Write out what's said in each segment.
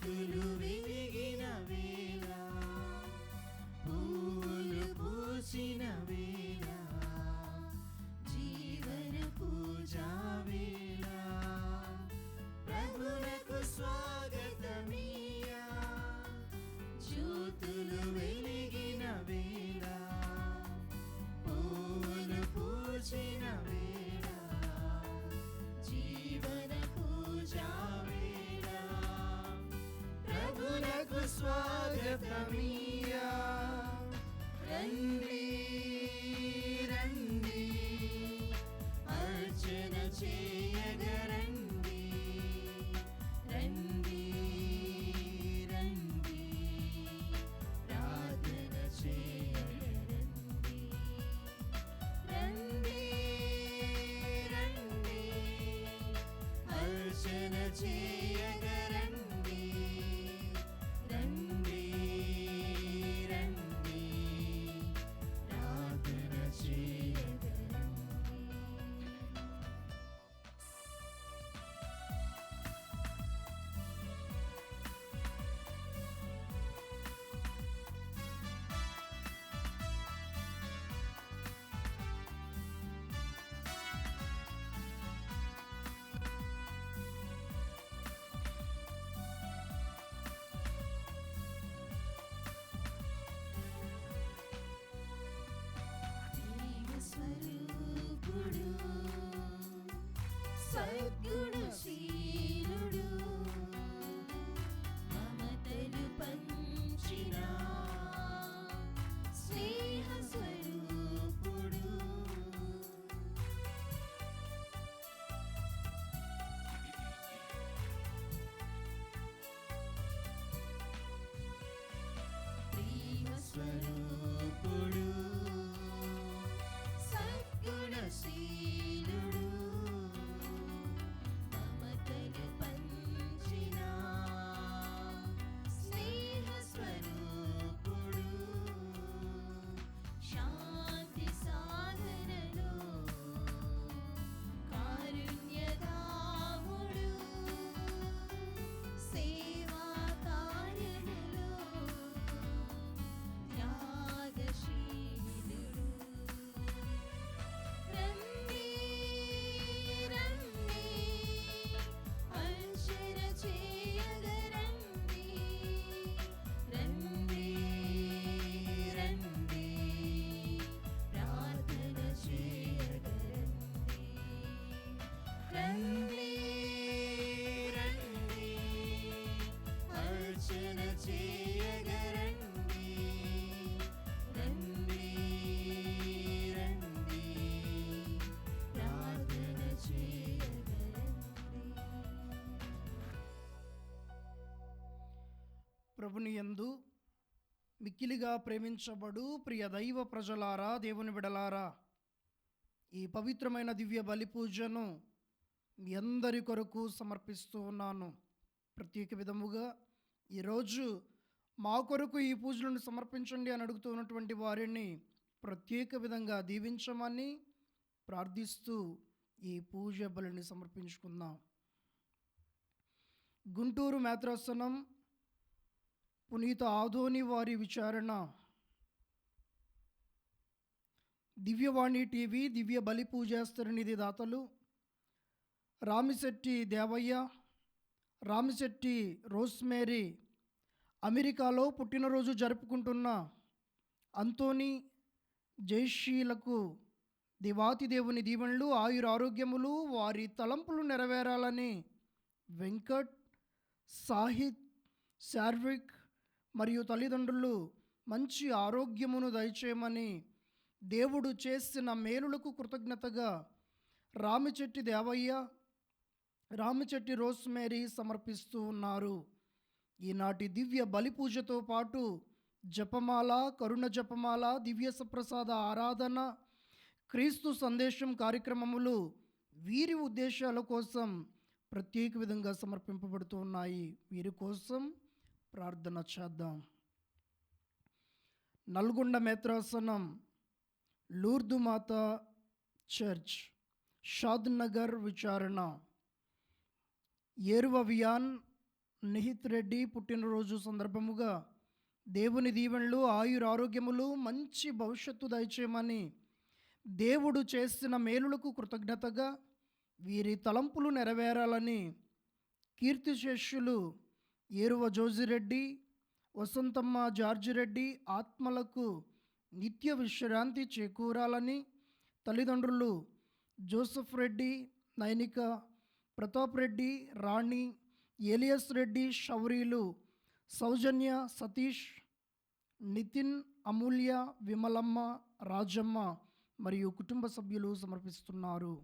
జ్యోతులు వెలిగిన వేళ, పూలు పూసిన వేళ, జీవన పూజా వేళ, ప్రభువునకు స్వాగతమియ్యా. జ్యోతులు వెలిగిన వేళ, పూలు పూచిన వేళ, జీవన పూజా వేళ, ప్రభువునకు స్వాగతమియ్యా. రండి రండి అర్చన చేయగరండి, రండి రండి ప్రార్థన చేయగరండి, రండి రండి అర్చన చేయగరండి, రండి రండి ప్రార్థన చేయగరండి. స్వరూపుడు, సద్గుణశీలుడు, మమతలు పంచిన స్నేహ స్వరూపుడు, ప్రేమ స్వరూపుడు, సద్గుణశీలుడు, మమతలు పంచిన స్నేహ స్వరూపుడు, శాంతి సాధనలో కారుణ్యధాముడు, సేవా కార్యములో త్యాగశీలుడు. రండి రండి అర్చన చేయగరండి, రండి రండి ప్రార్థన చేయగరండి, రండి రండి అర్చన చేయగరండి, రండి రండి ప్రార్థన చేయగరండి. ప్రభుని యందు మిక్కిలిగా ప్రేమించబడు ప్రియ దైవ ప్రజలారా, దేవుని బిడలారా, ఈ పవిత్రమైన దివ్య బలి పూజను మీ అందరి కొరకు సమర్పిస్తూ ఉన్నాను. ప్రత్యేక విధముగా ఈరోజు మా కొరకు ఈ పూజలను సమర్పించండి అని అడుగుతూ ఉన్నటువంటి వారిని ప్రత్యేక విధంగా దీవించమని ప్రార్థిస్తూ ఈ పూజ బలిని సమర్పించుకుందాం. గుంటూరు మేత్రాసనం పునీత ఆదోని వారి విచారణ, దివ్యవాణి టీవీ దివ్య బలి పూజాస్తరనిధి దాతలు రామిశెట్టి దేవయ్య, రామిశెట్టి రోస్మేరీ, అమెరికాలో పుట్టినరోజు జరుపుకుంటున్న అంతోని జయశీలకు దేవాతి దేవుని దీవెనలు, ఆయురారోగ్యములు, వారి తలంపులు నెరవేరాలని వెంకట్, సాహిత్, శార్విక్ మరియు తల్లిదండ్రులు మంచి ఆరోగ్యమును దయచేయమని దేవుడు చేసిన మేలులకు కృతజ్ఞతగా రామిచెట్టి దేవయ్య, రామిచెట్టి రోస్మేరీ సమర్పిస్తూ ఉన్నారు. ఈనాటి దివ్య బలి పూజతో పాటు జపమాల, కరుణ జపమాల, దివ్య సప్రసాద ఆరాధన, క్రీస్తు సందేశం కార్యక్రమములు వీరి ఉద్దేశాల కోసం ప్రత్యేక విధంగా సమర్పింపబడుతూ ఉన్నాయి. వీరి కోసం ప్రార్థన చేద్దాం. నల్గొండ మేత్రాసనం లూర్దు మాత చర్చ్, షాద్ నగర్ విచారణ, ఏరువ వియాన్ నిహిత్ రెడ్డి పుట్టినరోజు సందర్భముగా దేవుని దీవెనలు, ఆయురారోగ్యములు, మంచి భవిష్యత్తు దయచేయమని, దేవుడు చేసిన మేలులకు కృతజ్ఞతగా వీరి తలంపులు నెరవేరాలని కీర్తిశేషులు ఏరువ జోజిరెడ్డి, వసంతమ్మ జార్జిరెడ్డి ఆత్మలకు నిత్య విశ్రాంతి చేకూరాలని, తల్లిదండ్రులు జోసెఫ్ రెడ్డి, నైనిక, ప్రతాప్ రెడ్డి, రాణి, ఏలియస్ రెడ్డి, శౌరీలు, సౌజన్య, సతీష్, నితిన్, అమూల్య, విమలమ్మ, రాజమ్మ మరియు కుటుంబ సభ్యులు సమర్పిస్తున్నారు.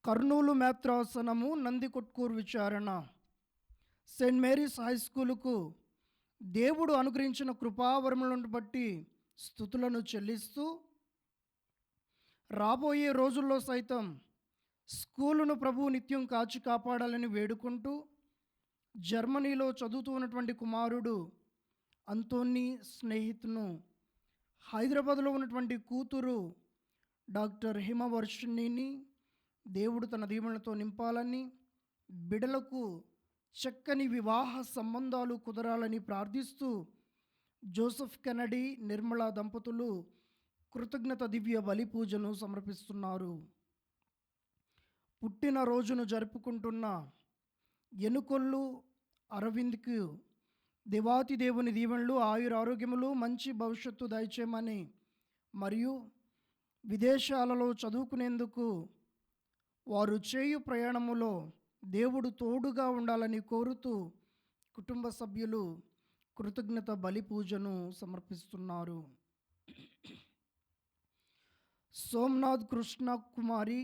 కర్నూలు మేత్రాసనము నందికొట్కూరు విచారణ సెయింట్ మేరీస్ హై స్కూలుకు దేవుడు అనుగ్రహించిన కృపావరములను బట్టి స్తుతులను చెల్లిస్తూ, రాబోయే రోజుల్లో సైతం స్కూలును ప్రభువు నిత్యం కాచి కాపాడాలని వేడుకుంటూ, జర్మనీలో చదువుతూ ఉన్నటువంటి కుమారుడు అంతోని స్నేహితును, హైదరాబాద్లో ఉన్నటువంటి కూతురు డాక్టర్ హిమవర్షిణిని దేవుడు తన దీవెనలతో నింపాలని, బిడలకు చక్కని వివాహ సంబంధాలు కుదరాలని ప్రార్థిస్తూ, జోసెఫ్ కెనడీ, నిర్మల దంపతులు కృతజ్ఞత దివ్య బలి పూజను సమర్పిస్తున్నారు. పుట్టినరోజును జరుపుకుంటున్న ఎనుకొల్లు అరవింద్కు దేవాతి దేవుని దీవెనలు, ఆయురారోగ్యములు, మంచి భవిష్యత్తు దయచేయమని మరియు విదేశాలలో చదువుకునేందుకు వారు చేయు ప్రయాణములో దేవుడు తోడుగా ఉండాలని కోరుతూ కుటుంబ సభ్యులు కృతజ్ఞత బలి పూజను సమర్పిస్తున్నారు. సోమనాథ్ కృష్ణ కుమారి,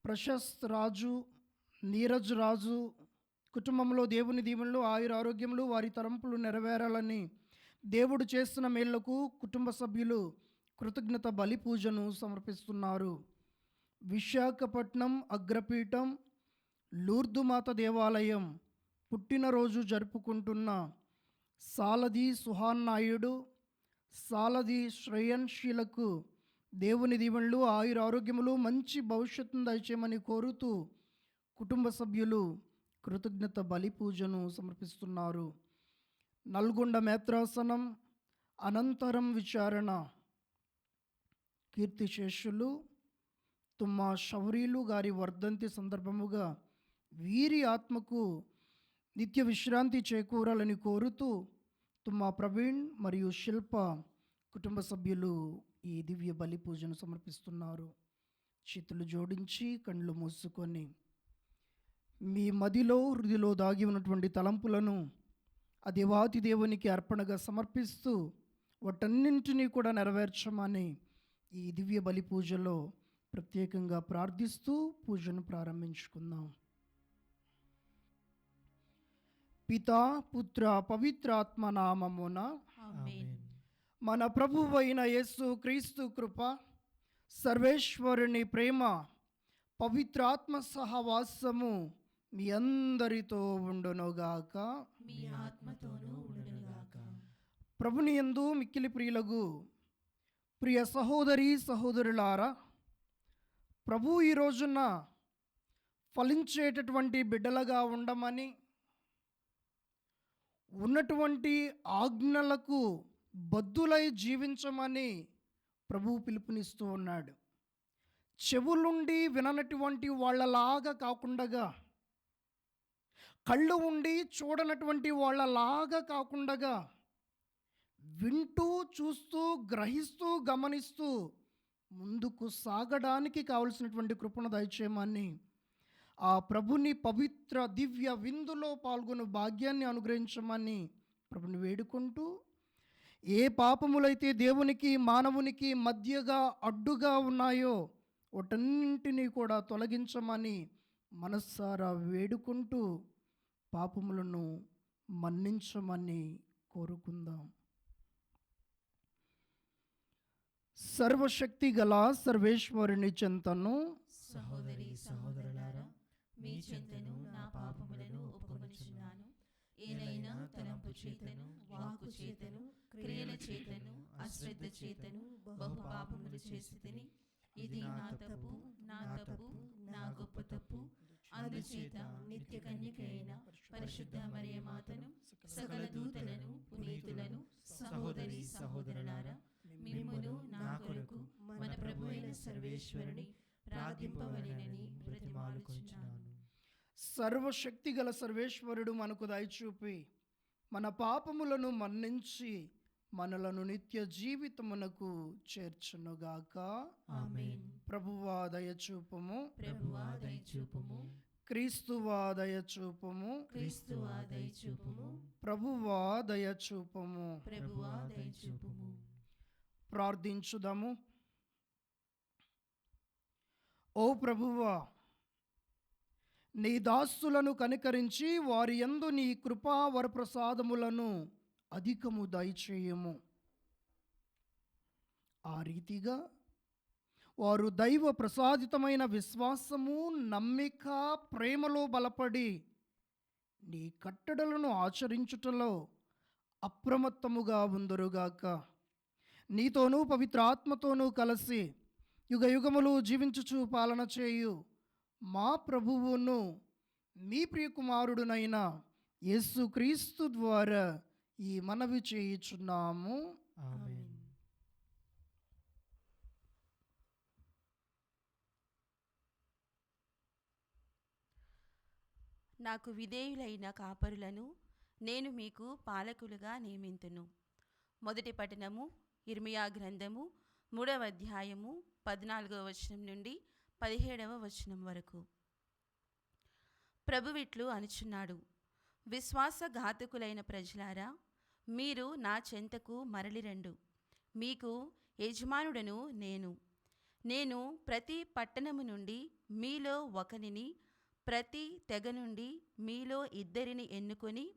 ప్రశస్త్ రాజు, నీరజ్ రాజు కుటుంబంలో దేవుని దీవెనలు, ఆయురారోగ్యములు, వారి తలంపులు నెరవేరాలని దేవుడు చేస్తున్న మేళ్లకు కుటుంబ సభ్యులు కృతజ్ఞత బలి పూజను సమర్పిస్తున్నారు. విశాఖపట్నం అగ్రపీఠం లూర్దుమాత దేవాలయం పుట్టినరోజు జరుపుకుంటున్న సాలది సుహాన్ నాయుడు, సాలది శ్రేయన్షీలకు దేవుని దీవెనలు, ఆయురారోగ్యములు, మంచి భవిష్యత్తును దయచేయమని కోరుతూ కుటుంబ సభ్యులు కృతజ్ఞత బలి పూజను సమర్పిస్తున్నారు. నల్గొండ మేత్రాసనం అనంతరం విచారణ కీర్తిశేషులు తుమ్మా శౌరీలు గారి వర్ధంతి సందర్భముగా వీరి ఆత్మకు నిత్య విశ్రాంతి చేకూరాలని కోరుతూ తుమ్మా ప్రవీణ్ మరియు శిల్ప కుటుంబ సభ్యులు ఈ దివ్య బలి పూజను సమర్పిస్తున్నారు. చేతులు జోడించి కళ్ళు మూసుకొని మీ మదిలో, హృదిలో దాగి ఉన్నటువంటి తలంపులను ఆ దేవాతి దేవునికి అర్పణగా సమర్పిస్తూ వాటన్నింటినీ కూడా నెరవేర్చమని ఈ దివ్య బలి పూజలో ప్రత్యేకంగా ప్రార్థిస్తూ పూజను ప్రారంభించుకుందాం. పితా, పుత్ర, పవిత్రాత్మ నామమున ఆమేన్. మన ప్రభువైన యేసు క్రీస్తు కృప, సర్వేశ్వరుని ప్రేమ, పవిత్రాత్మ సహవాసము మీ అందరితో ఉండునుగాక. మీ ఆత్మతోనూ ఉండునుగాక. ప్రభుని యందు మిక్కిలి ప్రియులగు ప్రియ సహోదరి సహోదరులారా, ప్రభు ఈ రోజున ఫలించేటటువంటి బిడ్డలుగా ఉండమని, ఉన్నటువంటి ఆజ్ఞలకు బద్దులై జీవించమని ప్రభు పిలుపునిస్తూ ఉన్నాడు. చెవులుండి విననటువంటి వాళ్ళలాగా కాకుండా, కళ్ళు ఉండి చూడనటువంటి వాళ్ళలాగా కాకుండా, వింటూ, చూస్తూ, గ్రహిస్తూ, గమనిస్తూ ముందుకు సాగడానికి కావలసినటువంటి కృపను దయచేయమని, ఆ ప్రభుని పవిత్ర దివ్య విందులో పాల్గొనే భాగ్యాన్ని అనుగ్రహించమని ప్రభుని వేడుకుంటూ, ఏ పాపములైతే దేవునికి మానవునికి మధ్యగా అడ్డుగా ఉన్నాయో వాటన్నింటినీ కూడా తొలగించమని మనస్సారా వేడుకుంటూ పాపములను మన్నించమని కోరుకుందాం. సర్వశక్తి గల సర్వేశ్వరుని చెంతను సహోదరి సహోదరులారా, మీ చెంతను నా పాపములను ఒప్పుకొనుచున్నాను. ఏలైనా తలంపు చేతను, వాక్కు చేతను, క్రియల చేతను, అశ్రద్ధ చేతను బహు పాపములు చేసి తిని, ఇది నా తప్పు, నా తప్పు, నా గొప్ప తప్పు. అందుచేత నిత్య కన్యక అయిన పరిశుద్ధ మరియ మాతను, సకల దూతలను, పునీతులను, సహోదరి సహోదరులారా, మిమ్మును నా కొరకు మన ప్రభువైన సర్వేశ్వరుని ప్రార్థింపవలెనని బ్రతిమాలుకొనుచున్నాను. సర్వశక్తి గల సర్వేశ్వరుడు మనకు దయచూపి మన పాపములను మన్నించి మనలను నిత్య జీవితమునకు చేర్చునుగాక. ఆమేన్. ప్రభువా దయచూపుము, ప్రభువా దయచూపుము, క్రీస్తువా దయచూపుము, క్రీస్తువా దయచూపుము, ప్రభువా దయచూపుము. ప్రభువా దయచూపుము. ప్రార్థించుదాము. ఓ ప్రభువా, నీ దాసులను కనికరించి వారి యందు నీ కృపా వరప్రసాదములను అధికము దయచేయము. ఆ రీతిగా వారు దైవ ప్రసాదితమైన విశ్వాసము, నమ్మిక, ప్రేమలో బలపడి నీ కట్టడలను ఆచరించుటలో అప్రమత్తముగా ఉందరుగాక. నీతోనూ పవిత్రాత్మతోనూ కలిసి యుగ యుగములు జీవించుచు పాలన చేయు మా ప్రభువును మీ ప్రియకుమారుడునైన యేసుక్రీస్తు ద్వారా ఈ మనవి చేయుచున్నాము. ఆమేన్. నాకు విధేయులైన కాపరులను నేను మీకు పాలకులుగా నియమింతును. మొదటి పఠనము ఇర్మియా గ్రంథము 3వ అధ్యాయము 14వ వచనం నుండి 17వ వచనం వరకు. ప్రభువిట్లు అనుచున్నాడు, విశ్వాసఘాతకులైన ప్రజలారా, మీరు నా చెంతకు మరలిరండు. మీకు యజమానుడను నేను ప్రతి పట్టణము నుండి మీలో ఒకనిని, ప్రతి తెగ నుండి మీలో ఇద్దరిని ఎన్నుకొని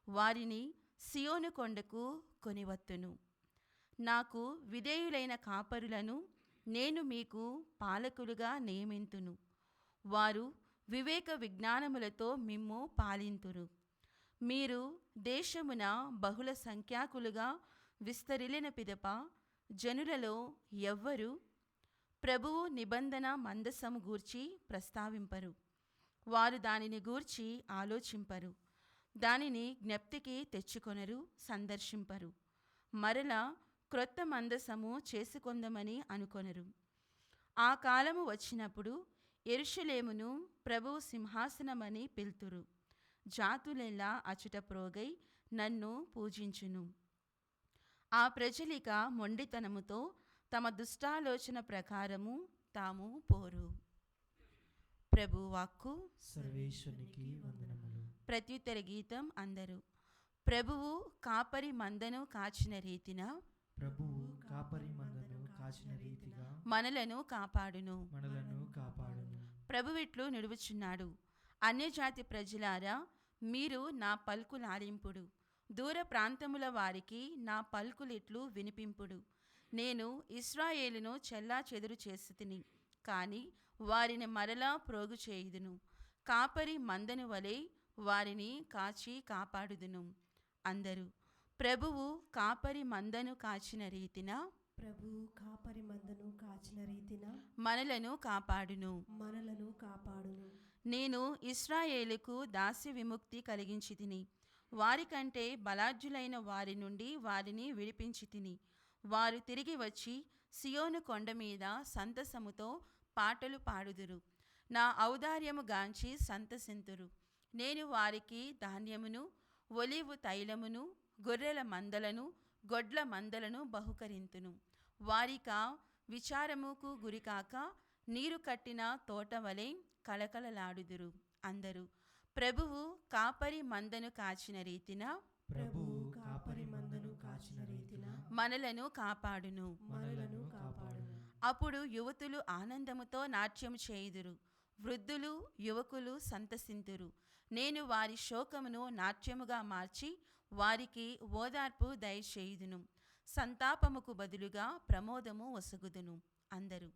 వారిని సియోను కొండకు కొనివత్తును. నాకు విధేయులైన కాపరులను నేను మీకు పాలకులుగా నియమింతును. వారు వివేక విజ్ఞానములతో మిమ్ము పాలింతురు. మీరు దేశమున బహుళ సంఖ్యాకులుగా విస్తరిలిన పిదప జనులలో ఎవ్వరు ప్రభువు నిబంధన మందసము గూర్చి ప్రస్తావింపరు. వారు దానిని గూర్చి ఆలోచింపరు, దానిని జ్ఞప్తికి తెచ్చుకొనరు, సందర్శింపరు. మరల క్రొత్త మందసము చేసుకొందమని అనుకొనరు. ఆ కాలము వచ్చినప్పుడు యెరూషలేమును ప్రభువు సింహాసనమని పిలుతురు. జాతులెల్లా అచుట ప్రోగై నన్ను పూజించును. ఆ ప్రజలిక మొండితనముతో తమ దుష్టాలోచన ప్రకారము తాము పోరు. ప్రభు వాక్కు. సర్వేశ్వరునికి వందనములు. ప్రత్యుత్తర గీతం అందరూ. ప్రభువు కాపరి మందను కాచిన రీతిన, ప్రభువు కాపరి మందను కాచిన రీతిగా మనలను కాపాడును. కాపాడును. ప్రభువిట్లు నిలువుచున్నాడు, అన్యజాతి ప్రజలారా, మీరు నా పలుకులాలింపుడు. దూర ప్రాంతముల వారికి నా పలుకులిట్లు వినిపింపుడు. నేను ఇశ్రాయేలును చెల్లా చెదురు చేసితిని, కాని వారిని మరలా ప్రోగు చేయుదును. కాపరి మందను వలె వారిని కాచి కాపాడుదును. అందరూ. ప్రభువు కాపరి మందను కాచిన రీతిన, ప్రభువు కాపరి మందను కాచిన రీతిన మనలను కాపాడును. నేను ఇశ్రాయేలుకు దాస్య విముక్తి కలిగించి తిని, వారికంటే బలాఢ్యులైన వారి నుండి వారిని విడిపించి తిని. వారు తిరిగి వచ్చి సియోను కొండ మీద సంతసముతో పాటలు పాడుదురు. నా ఔదార్యము గాంచి సంతసింతురు. నేను వారికి ధాన్యమును, ఒలీవు తైలమును, గొర్రెల మందలను, గొడ్ల మందలను బహుకరింతును. వారిక విచారముకు గురికాక నీరు కట్టిన తోట వలె కళకళలాడుదురు. అందరూ. ప్రభువు కాపరి మందను కాచిన రీతిన, ప్రభువు కాపరి మందను కాచిన రీతిన మనలను కాపాడును. అప్పుడు యువతులు ఆనందముతో నాట్యము చేయుదురు, వృద్ధులు యువకులు సంతసింతురు. నేను వారి శోకమును నాట్యముగా మార్చి వారికి ఓదార్పు దయచేయుదును. సంతాపముకు బదులుగా ప్రమోదము ఒసగుదును. అందరూ.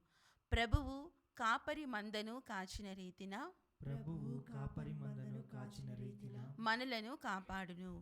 ప్రభువు కాపరి మందను కాచిన రీతిన, ప్రభువు కాపరి మందను కాచిన రీతిన మనలను కాపాడును.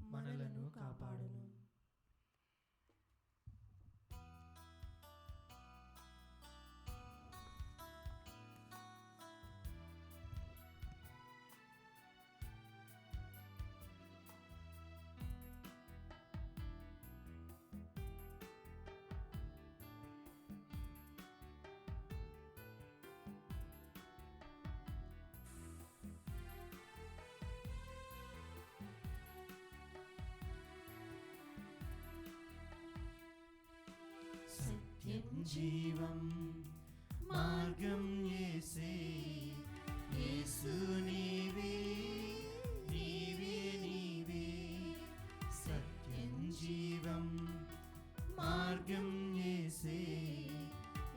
జీవం మార్గం యేసే యేసు నీవే నీవే నీవే సత్యం జీవం మార్గం యేసే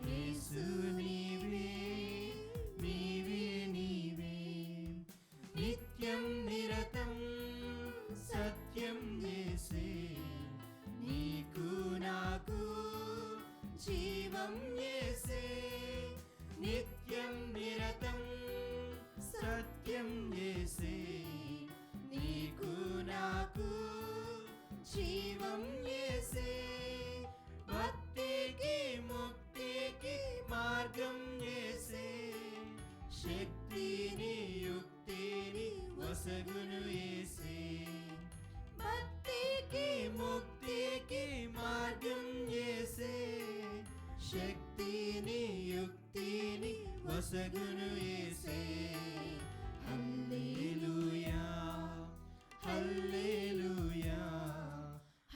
యేసు నీవే నీవే నీవే నిత్యం నిరతం సత్యం యేసే నీకు నాకు జీవం యేసే నిత్యం నిరతం సత్యం యేసే నీకు నాకు జీవం యేసే భక్తికి ముక్తికి మార్గం యేసే శక్తిని యుక్తిని వసగును యేసే భక్తికి ముక్తికి మార్గం యేసే శక్తిని యుక్తిని వసగును యేసే హల్లెలూయా హల్లెలూయా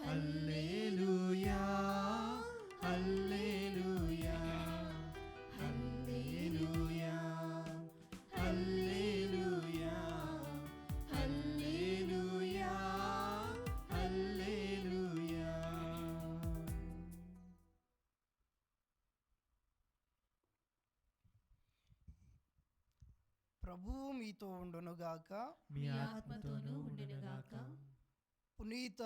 హల్లెలూయా హల్లెలూయా హల్లెలూయా హల్లెలూయా హల్లెలూయా హల్లెలూయా. ప్రభువు మీతో ఉండునుగాక. మీ ఆత్మతోనూ ఉండునుగాక. పునీత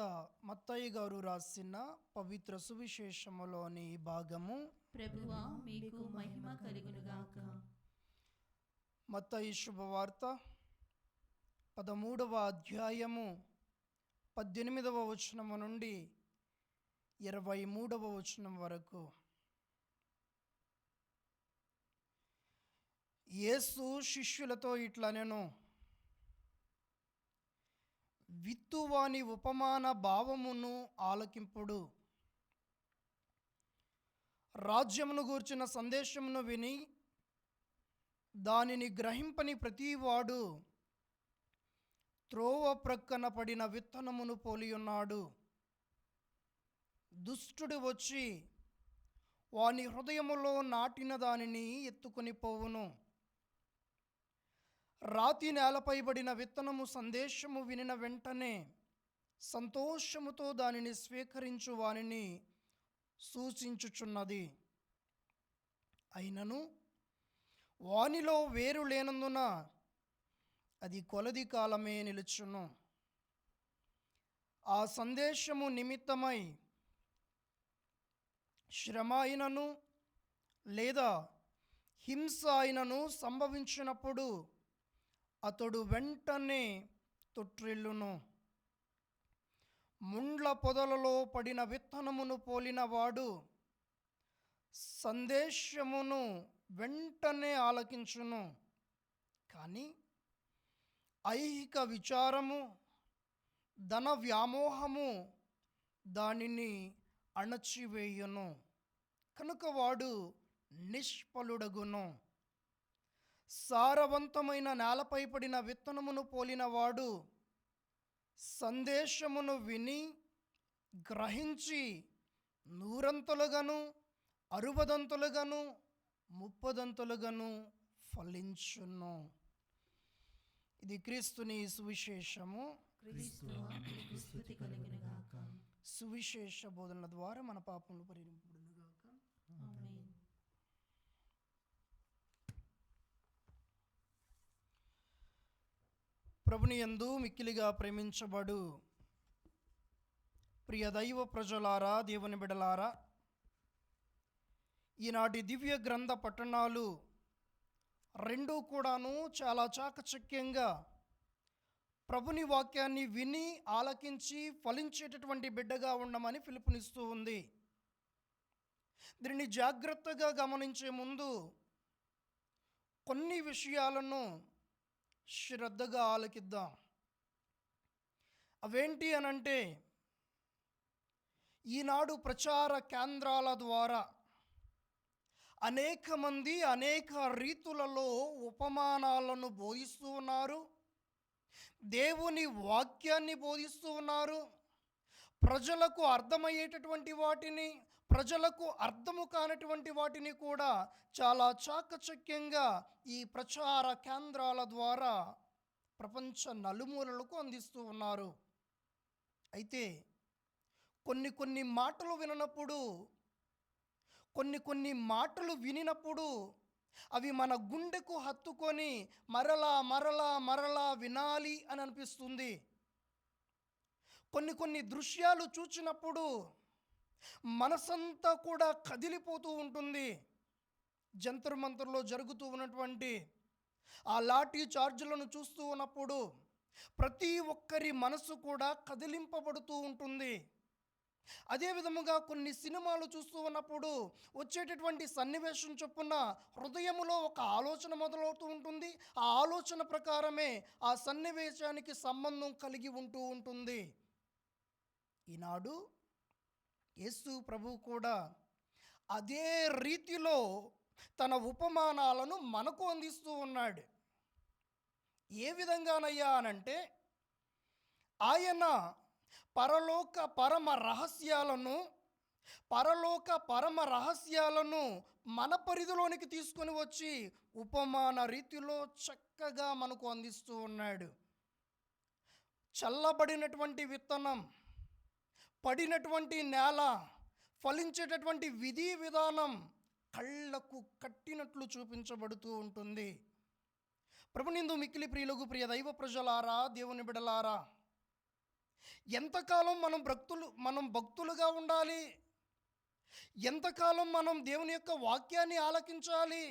మత్తయి గారు రాసిన పవిత్ర సువిశేషములోని భాగము. ప్రభువా మీకు మహిమ కలుగునుగాక. మత్తయి శుభవార్త 13వ అధ్యాయము 18వ వచనము నుండి 23వ వచనం వరకు. యేసు శిష్యులతో ఇట్లనెను, విత్తువాని ఉపమాన భావమును ఆలకింపుడు. రాజ్యమును గూర్చిన సందేశమును విని దానిని గ్రహింపని ప్రతివాడు త్రోవ ప్రక్కన పడిన విత్తనమును పోలియున్నాడు. దుష్టుడు వచ్చి వాని హృదయములో నాటిన దానిని ఎత్తుకొని పోవును. రాతి నేలపై పడిన విత్తనము సందేశము వినిన వెంటనే సంతోషముతో దానిని స్వీకరించు వానిని సూచించుచున్నది. అయినను వానిలో వేరు లేనందున అది కొలది కాలమే నిలుచును. ఆ సందేశము నిమిత్తమై శ్రమ అయినను లేదా హింస అయినను సంభవించినప్పుడు అతడు వెంటనే తొట్టిల్లును. ముండ్ల పొదలలో పడిన విత్తనమును పోలిన వాడు సందేశమును వెంటనే ఆలకించును, కానీ ఐహిక విచారము ధన వ్యామోహము దానిని అణచివేయును. కనుక వాడు నిష్ఫలుడగును. సారవంతమైన నేలపై పడిన విత్తనమును పోలినవాడు సందేశమును విని గ్రహించి 100 60 30 ఫలించును. ఇది క్రీస్తుని సువిశేషము. క్రీస్తువా మీకు స్తుతి కలుగునుగాక. సువిశేష బోధనల ద్వారా మన పాపములు పరిహరింపబడునుగాక. ఆమేన్. ప్రభుని యందు మిక్కిలిగా ప్రేమించబడు ప్రియ దైవ ప్రజలారా, దేవుని బిడలారా, ఈనాటి దివ్య గ్రంథ పట్టణాలు రెండూ కూడాను చాలా చాకచక్యంగా ప్రభుని వాక్యాన్ని విని ఆలకించి ఫలించేటటువంటి బిడ్డగా ఉండమని పిలుపునిస్తూ ఉంది. దీనిని జాగ్రత్తగా గమనించే ముందు కొన్ని విషయాలను శ్రద్ధగా ఆలకిద్దాం. అవేంటి అనంటే, ఈనాడు ప్రచార కేంద్రాల ద్వారా అనేక మంది అనేక రీతులలో ఉపమానాలను బోధిస్తూ ఉన్నారు, దేవుని వాక్యాన్ని బోధిస్తూ ఉన్నారు. ప్రజలకు అర్థమయ్యేటటువంటి వాటిని, ప్రజలకు అర్థము కానటువంటి వాటిని కూడా చాలా చాకచక్యంగా ఈ ప్రచార కేంద్రాల ద్వారా ప్రపంచ నలుమూలలకు అందిస్తూ ఉన్నారు. అయితే కొన్ని మాటలు వినప్పుడు, కొన్ని మాటలు వినినప్పుడు అవి మన గుండెకు హత్తుకొని మరలా మరలా మరలా వినాలి అని అనిపిస్తుంది. కొన్ని దృశ్యాలు చూచినప్పుడు మనసంతా కూడా కదిలిపోతూ ఉంటుంది. జంతర్ మంతర్లో జరుగుతూ ఉన్నటువంటి ఆ లాఠీ చార్జులను చూస్తూ ఉన్నప్పుడు ప్రతి ఒక్కరి మనసు కూడా కదిలింపబడుతూ ఉంటుంది. అదే విధముగా కొన్ని సినిమాలు చూస్తూ ఉన్నప్పుడు వచ్చేటటువంటి సన్నివేశం చొప్పున హృదయములో ఒక ఆలోచన మొదలవుతూ ఉంటుంది. ఆ ఆలోచన ప్రకారమే ఆ సన్నివేశానికి సంబంధం కలిగి ఉంటూ ఉంటుంది. ఈనాడు యేసు ప్రభు కూడా అదే రీతిలో తన ఉపమానాలను మనకు అందిస్తూ ఉన్నాడు. ఏ విధంగానయ్యా అనంటే, ఆయన పరలోక పరమ రహస్యాలను మన పరిధిలోనికి తీసుకొని వచ్చి ఉపమాన రీతిలో చక్కగా మనకు అందిస్తూ ఉన్నాడు. చల్లబడినటువంటి విత్తనం, పడినటువంటి నేల, ఫలించేటటువంటి విధి విధానం కళ్ళకు కట్టినట్లు చూపించబడుతూ ఉంటుంది. ప్రభునిందు మిక్కిలి ప్రియులకు ప్రియ దైవ ప్రజలారా, దేవుని బిడలారా, ఎంతకాలం మనం భక్తులుగా ఉండాలి, ఎంతకాలం మనం దేవుని యొక్క వాక్యాన్ని ఆలకించాలి,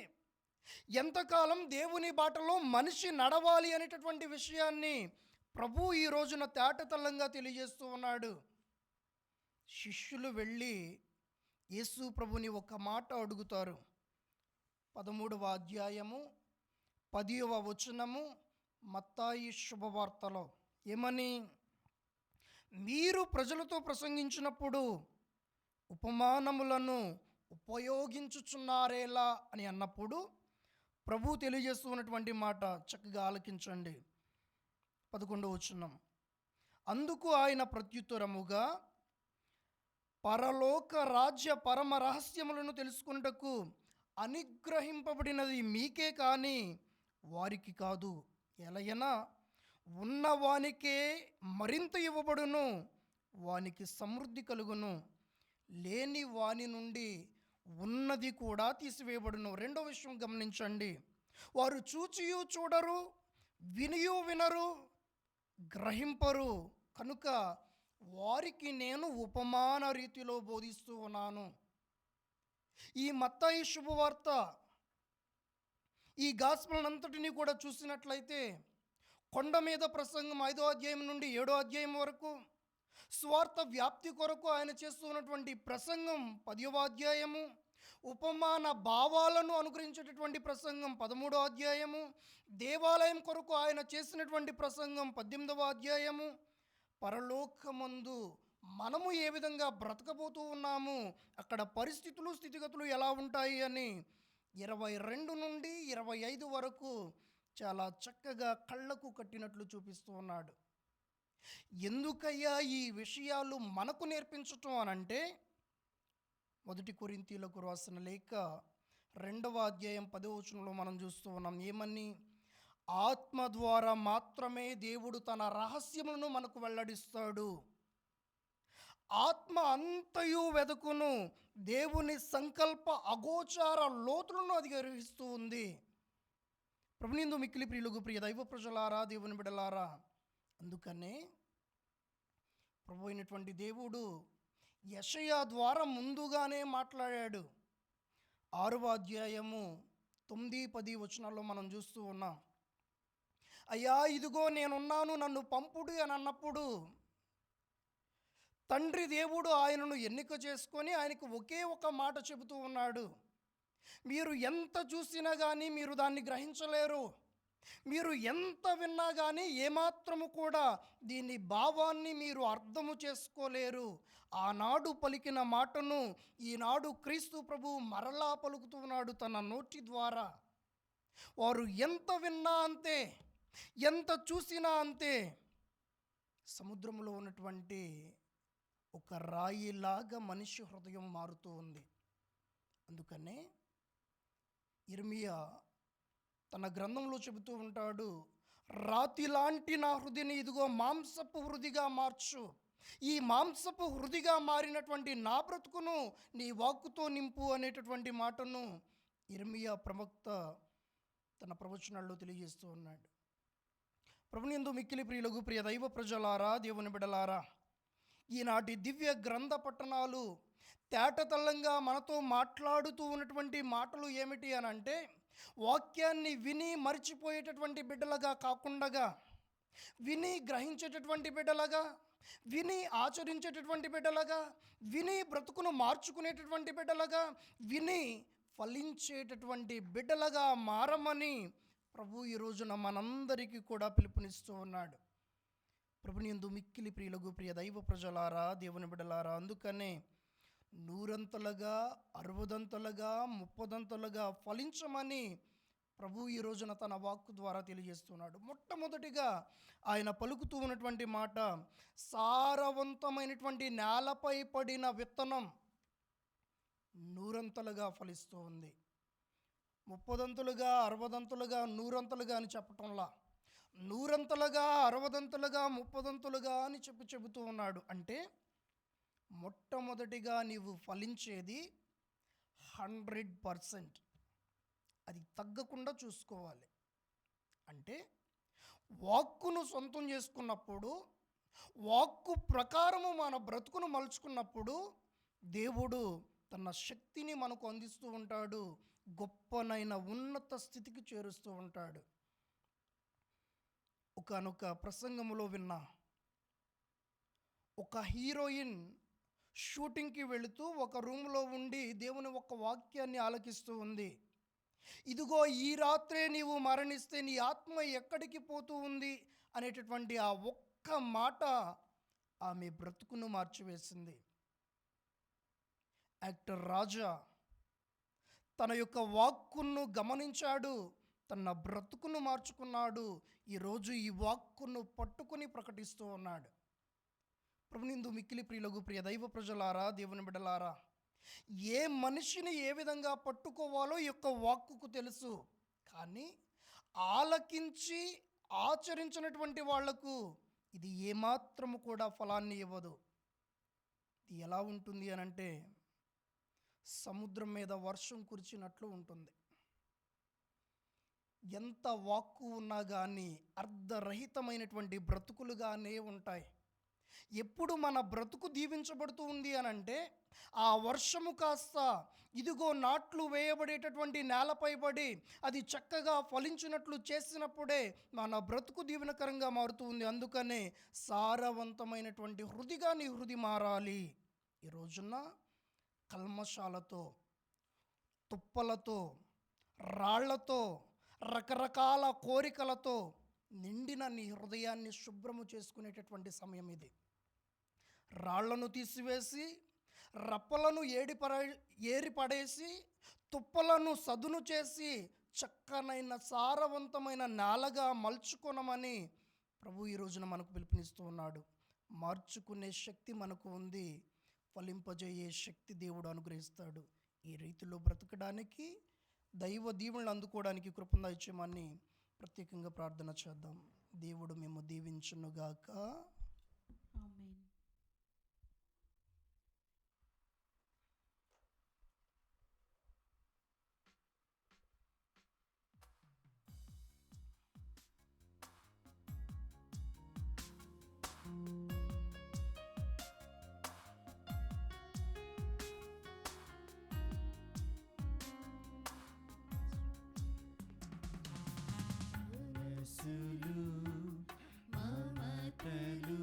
ఎంతకాలం దేవుని బాటలో మనిషి నడవాలి అనేటటువంటి విషయాన్ని ప్రభు ఈ రోజున తేటతెల్లంగా తెలియజేస్తూ ఉన్నాడు. శిష్యులు వెళ్ళి యేసు ప్రభుని ఒక మాట అడుగుతారు. 13వ అధ్యాయము 10వ వచనము మత్తాయి శుభవార్తలో ఏమని, మీరు ప్రజలతో ప్రసంగించినప్పుడు ఉపమానములను ఉపయోగించుచున్నారేలా అని అన్నప్పుడు ప్రభు తెలియజేస్తూ ఉన్నటువంటి మాట చక్కగా ఆలకించండి. 11వ వచనం, అందుకు ఆయన ప్రత్యుత్తరముగా, పరలోక రాజ్య పరమ రహస్యములను తెలుసుకున్నటకు అనుగ్రహింపబడినది మీకే కానీ వారికి కాదు. ఎలయనా ఉన్నవానికే మరింత ఇవ్వబడును, వానికి సమృద్ధి కలుగును, లేని వాని నుండి ఉన్నది కూడా తీసివేయబడును. రెండో విషయం గమనించండి, వారు చూచియు చూడరు, వినియు వినరు, గ్రహింపరు, కనుక వారికి నేను ఉపమాన రీతిలో బోధిస్తూ ఉన్నాను. ఈ మత్తాయి శుభవార్త, ఈ గాస్పెల్ అంతటిని కూడా చూసినట్లయితే కొండ మీద ప్రసంగం 5వ అధ్యాయం నుండి 7వ అధ్యాయం వరకు, స్వార్థ వ్యాప్తి కొరకు ఆయన చేస్తున్నటువంటి ప్రసంగం 10వ అధ్యాయము, ఉపమాన భావాలను అనుగ్రహించేటటువంటి ప్రసంగం 13వ అధ్యాయము, దేవాలయం కొరకు ఆయన చేసినటువంటి ప్రసంగం 18వ అధ్యాయము, పరలోకమందు మనము ఏ విధంగా బ్రతకబోతూ ఉన్నాము, అక్కడ పరిస్థితులు స్థితిగతులు ఎలా ఉంటాయి అని 22 నుండి 25 వరకు చాలా చక్కగా కళ్ళకు కట్టినట్లు చూపిస్తూ ఉన్నాడు. ఎందుకయ్యా ఈ విషయాలు మనకు నేర్పించటం అనంటే, 1 కొరింథీయులకు రాసిన లేఖ 2వ అధ్యాయం 10వ వచనంలో మనం చూస్తూ ఉన్నాం. ఏమని, ఆత్మ ద్వారా మాత్రమే దేవుడు తన రహస్యములను మనకు వెల్లడిస్తాడు. ఆత్మ అంతయు వెదకును, దేవుని సంకల్ప అగోచార లోతులను అధిగరిస్తూ ఉంది. ప్రభునిందు మిక్కిలి ప్రియులకు ప్రియ దైవ ప్రజలారా, దేవుని బిడలారా, అందుకనే ప్రభు అయినటువంటి దేవుడు యెషయా ద్వారా ముందుగానే మాట్లాడాడు. 6వ అధ్యాయము 9-10 వచనాల్లో మనం చూస్తూ ఉన్నాం. అయ్యా ఇదిగో నేనున్నాను, నన్ను పంపుడు అని అన్నప్పుడు తండ్రి దేవుడు ఆయనను ఎన్నిక చేసుకొని ఆయనకు ఒకే ఒక మాట చెబుతూ ఉన్నాడు, మీరు ఎంత చూసినా కానీ మీరు దాన్ని గ్రహించలేరు, మీరు ఎంత విన్నా కానీ ఏమాత్రము కూడా దీని భావాన్ని మీరు అర్థము చేసుకోలేరు. ఆనాడు పలికిన మాటను ఈనాడు క్రీస్తు ప్రభు మరలా పలుకుతున్నాడు తన నోటి ద్వారా. వారు ఎంత విన్నా అంతే, ఎంత చూసినా అంతే. సముద్రంలో ఉన్నటువంటి ఒక రాయిలాగా మనిషి హృదయం మారుతూ ఉంది. అందుకనే యిర్మీయా తన గ్రంథంలో చెబుతూ ఉంటాడు, రాతి లాంటి నా హృదయని ఇదిగో మాంసపు హృదిగా మార్చు. ఈ మాంసపు హృదిగా మారినటువంటి నా బ్రతుకును నీ వాక్కుతో నింపు అనేటటువంటి మాటను యిర్మీయా ప్రవక్త తన ప్రవచనాల్లో తెలియజేస్తూ ఉన్నాడు. ప్రభునియందు మిక్కిలి ప్రియులకు ప్రియ దైవ ప్రజలారా, దేవుని బిడలారా, ఈనాటి దివ్య గ్రంథ పట్టణాలు తేటతల్లంగా మనతో మాట్లాడుతూ ఉన్నటువంటి మాటలు ఏమిటి అని అంటే, వాక్యాన్ని విని మర్చిపోయేటటువంటి బిడ్డలుగా కాకుండా, విని గ్రహించేటటువంటి బిడ్డలుగా, విని ఆచరించేటటువంటి బిడ్డలుగా, విని బ్రతుకును మార్చుకునేటటువంటి బిడ్డలుగా, విని ఫలించేటటువంటి బిడ్డలుగా మారమని ప్రభు ఈ రోజున మనందరికీ కూడా పిలుపునిస్తూ ఉన్నాడు. ప్రభునియందు మిక్కిలి ప్రియులకు ప్రియ దైవ ప్రజలారా, దేవుని బిడ్డలారా, అందుకనే 100 60 30 ఫలించమని ప్రభు ఈ రోజున తన వాక్కు ద్వారా తెలియజేస్తున్నాడు. మొట్టమొదటిగా ఆయన పలుకుతూ ఉన్నటువంటి మాట, సారవంతమైనటువంటి నేలపై పడిన విత్తనం 100 ఫలిస్తూ ఉంది. 30 60 100 అని చెప్పటంలా, 100 60 30 అని చెబుతూ ఉన్నాడు. అంటే మొట్టమొదటిగా నీవు ఫలించేది 100%, అది తగ్గకుండా చూసుకోవాలి. అంటే వాక్కును సొంతం చేసుకున్నప్పుడు, వాక్కు ప్రకారము మన బ్రతుకును మలుచుకున్నప్పుడు దేవుడు తన శక్తిని మనకు అందిస్తూ ఉంటాడు, గొప్పనైన ఉన్నత స్థితికి చేరుస్తూ ఉంటాడు. ఒకానొక ప్రసంగములో విన్నా, ఒక హీరోయిన్ షూటింగ్కి వెళుతూ ఒక రూమ్లో ఉండి దేవుని ఒక వాక్యాన్ని ఆలకిస్తూ ఉంది. ఇదిగో ఈ రాత్రే నీవు మరణిస్తే నీ ఆత్మ ఎక్కడికి పోతూ ఉంది అనేటటువంటి ఆ ఒక్క మాట ఆమె బ్రతుకును మార్చివేసింది. యాక్టర్ రాజా తన యొక్క వాక్కును గమనించాడు, తన బ్రతుకును మార్చుకున్నాడు. ఈరోజు ఈ వాక్కును పట్టుకుని ప్రకటిస్తూ ఉన్నాడు. ప్రభునిందు మిక్కిలి ప్రియులకు ప్రియ దైవ ప్రజలారా, దేవుని బిడ్డలారా, ఏ మనిషిని ఏ విధంగా పట్టుకోవాలో ఈ యొక్క వాక్కుకు తెలుసు. కానీ ఆలకించి ఆచరించినటువంటి వాళ్లకు ఇది ఏమాత్రము కూడా ఫలాన్ని ఇవ్వదు. ఇది ఎలా ఉంటుంది అనంటే, సముద్రం మీద వర్షం కురిచినట్లు ఉంటుంది. ఎంత వాక్కు ఉన్నా కానీ అర్ధరహితమైనటువంటి బ్రతుకులుగానే ఉంటాయి. ఎప్పుడు మన బ్రతుకు దీవించబడుతూ ఉంది అనంటే, ఆ వర్షము కాస్త ఇదిగో నాట్లు వేయబడేటటువంటి నేలపై పడి అది చక్కగా ఫలించినట్లు చేసినప్పుడే మన బ్రతుకు దీవెనకరంగా మారుతూ ఉంది. అందుకనే సారవంతమైనటువంటి హృదిగా నీ హృది మారాలి. ఈ రోజున కల్మషాలతో, తుప్పలతో, రాళ్లతో, రకరకాల కోరికలతో నిండిన నీ హృదయాన్ని శుభ్రము చేసుకునేటటువంటి సమయం ఇది. రాళ్లను తీసివేసి, రప్పలను ఏరిపడేసి, తుప్పలను సదును చేసి చక్కనైన సారవంతమైన నేలగా మలుచుకొనమని ప్రభు ఈ రోజున మనకు పిలుపునిస్తూ ఉన్నాడు. మార్చుకునే శక్తి మనకు ఉంది, ఫలింపజేయే శక్తి దేవుడు అనుగ్రహిస్తాడు. ఈ రీతిలో బ్రతకడానికి, దైవ దీవెనలు అందుకోవడానికి కృపను దయచేయమని ప్రత్యేకంగా ప్రార్థన చేద్దాం. దేవుడు మేము దీవించునుగాక. ఆమేన్. మనసులు మమతలు